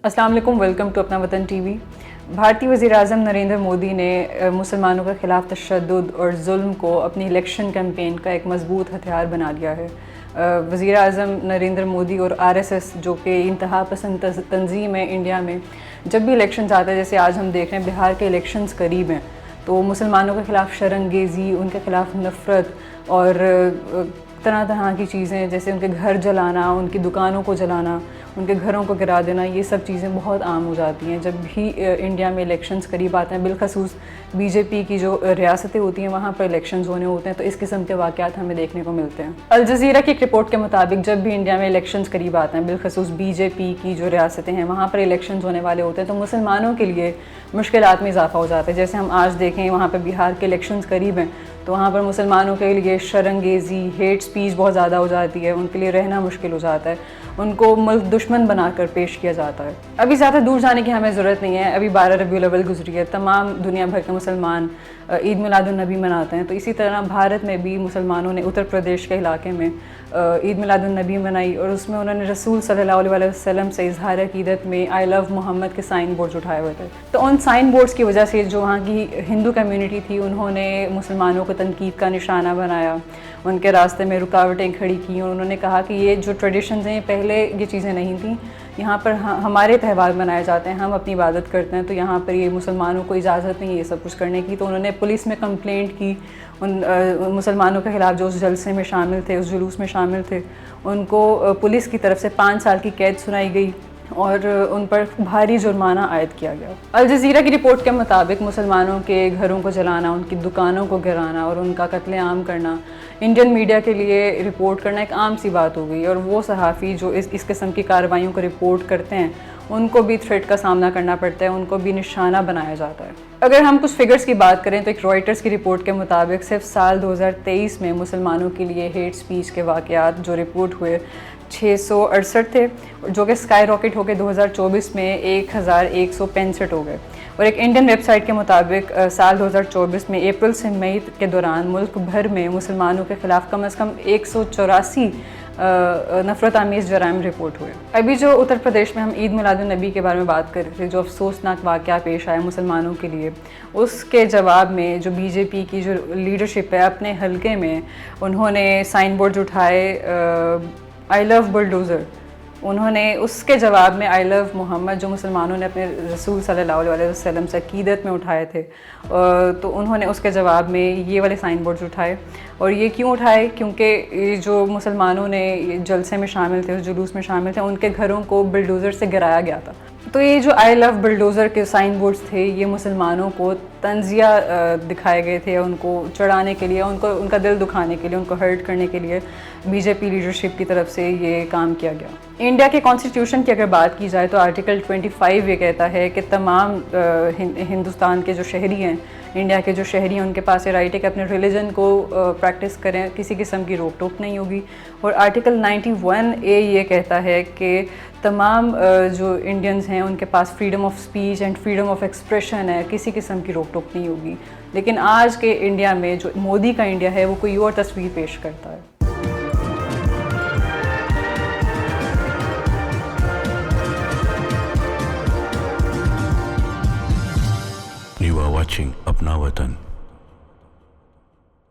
अस्सलाम वालेकुम, welcome to अपना वतन टीवी। भारतीय वज़ीर-ए-आज़म नरेंद्र मोदी ने मुसलमानों के ख़िलाफ़ तशद्दुद और जुल्म को अपनी इलेक्शन कैंपेन का एक मज़बूत हथियार बना लिया है। वज़ीर-ए-आज़म नरेंद्र मोदी और आरएसएस जो कि इंतहा पसंद तंजीम है इंडिया में, जब भी इलेक्शंस आते हैं, जैसे आज हम देख रहे हैं बिहार के इलेक्शंस करीब हैं, तो मुसलमानों के ख़िलाफ़ शरंगेज़ी, उनके ख़िलाफ़ नफ़रत और तरह तरह की चीज़ें, जैसे उनके घर जलाना, उनकी दुकानों को जलाना, उनके घरों को गिरा देना, ये सब चीज़ें बहुत आम हो जाती हैं जब भी इंडिया में इलेक्शंस करीब आते हैं। बिलखसूस बीजेपी की जो रियासतें होती हैं वहाँ पर इलेक्शंस होने होते हैं, तो इस किस्म के वाक़यात हमें देखने को मिलते हैं। अल जज़ीरा की एक रिपोर्ट के मुताबिक जब भी इंडिया में इलेक्शंस करीब आते हैं, बिलखसूस बीजेपी की जो रियासतें हैं वहाँ पर इलेक्शंस होने वाले होते हैं, तो मुसलमानों के लिए मुश्किलात में इजाफा हो जाता है। जैसे हम आज देखें, वहाँ पर बिहार के इलेक्शंस करीब हैं, तो वहाँ पर मुसलमानों के लिए शरंगेज़ी, हेट स्पीच बहुत ज़्यादा हो जाती है, उनके लिए रहना मुश्किल हो जाता है, उनको मुल्क दुश्मन बनाकर पेश किया जाता है। अभी ज़्यादा दूर जाने की हमें ज़रूरत नहीं है, अभी 12 रबीउल अव्वल गुजरी है, तमाम दुनिया भर के मुसलमान ईद मिलादुन्नबी मनाते हैं। तो इसी तरह भारत में भी मुसलमानों ने उत्तर प्रदेश के इलाके में ईद मिलादुन्नबी मनाई और उसमें उन्होंने रसूल सल्लल्लाहु अलैहि वसल्लम से इजहार अक़ीदत में आई लव मोहम्मद के साइन बोर्ड्स उठाए हुए थे। तो उन साइन बोर्ड्स की वजह से जो वहाँ की हिंदू कम्युनिटी थी, उन्होंने मुसलमानों को तनकीद का निशाना बनाया, उनके रास्ते में रुकावटें खड़ी की और उन्होंने कहा कि ये जो ट्रेडिशंस हैं, पहले ये चीज़ें नहीं थी, यहाँ पर हमारे त्यौहार मनाए जाते हैं, हम अपनी इबादत करते हैं, तो यहाँ पर ये मुसलमानों को इजाज़त नहीं है ये सब कुछ करने की। तो उन्होंने पुलिस में कंप्लेंट की उन मुसलमानों के ख़िलाफ़ जो उस जलसे में शामिल थे, उस जुलूस में शामिल थे, उनको पुलिस की तरफ से 5 साल की कैद सुनाई गई और उन पर भारी जुर्माना आयद किया गया। अल जज़ीरा की रिपोर्ट के मुताबिक मुसलमानों के घरों को जलाना, उनकी दुकानों को गिराना और उनका कत्लेआम करना इंडियन मीडिया के लिए रिपोर्ट करना एक आम सी बात हो गई, और वो सहाफ़ी जो इस किस्म की कार्रवाइयों को रिपोर्ट करते हैं उनको भी थ्रेट का सामना करना पड़ता है, उनको भी निशाना बनाया जाता है। अगर हम कुछ फिगर्स की बात करें तो एक रॉयटर्स की रिपोर्ट के मुताबिक सिर्फ साल 2023 में मुसलमानों के लिए हेट स्पीच के वाक़यात जो रिपोर्ट हुए 668 थे, जो कि स्काई रॉकेट होकर 2024 में 1165 हो गए। और एक इंडियन वेबसाइट के मुताबिक साल 2024 में अप्रैल से मई के दौरान मुल्क भर में मुसलमानों के ख़िलाफ़ कम से कम 184 नफ़रत आमीज़ जराइम रिपोर्ट हुए। अभी जो उत्तर प्रदेश में हम ईद मिलादुन्नबी के बारे में बात कर रहे थे, जो अफसोसनाक वाक़या पेश आया मुसलमानों के लिए, उसके जवाब में जो बीजेपी की जो लीडरशिप है, अपने हलके में उन्होंने साइन बोर्ड उठाए आई लव बुलडोज़र, उन्होंने उसके जवाब में आई लव मोहम्मद जो मुसलमानों ने अपने रसूल सल्लल्लाहु अलैहि वसल्लम से अक़ीदत में उठाए थे, तो उन्होंने उसके जवाब में ये वाले साइन बोर्ड्स उठाए। और ये क्यों उठाए? क्योंकि जो मुसलमानों ने जलसे में शामिल थे, उस जुलूस में शामिल थे, उनके घरों को बुलडोज़र से गिराया गया था। तो ये जो आई लव बुलडोज़र के साइन बोर्ड्स थे, ये मुसलमानों को तंज़िया दिखाए गए थे, उनको चढ़ाने के लिए, उनका दिल दुखाने के लिए, उनको हर्ट करने के लिए बीजेपी लीडरशिप की तरफ से ये काम किया गया। इंडिया के कॉन्स्टिट्यूशन की अगर बात की जाए तो आर्टिकल 25 ये कहता है कि तमाम हिंदुस्तान के जो शहरी हैं, इंडिया के जो शहरी हैं, उनके पास ये राइट है कि अपने रिलीजन को प्रैक्टिस करें, किसी किस्म की रोक टोक नहीं होगी। और आर्टिकल 91A ये कहता है कि तमाम जो इंडियंस हैं उनके पास freedom of speech and freedom of expression है, किसी किस्म की रोक टोक नहीं होगी। लेकिन आज के इंडिया में जो मोदी का इंडिया है वो कोई और तस्वीर पेश करता है। You are watching Apna Watan.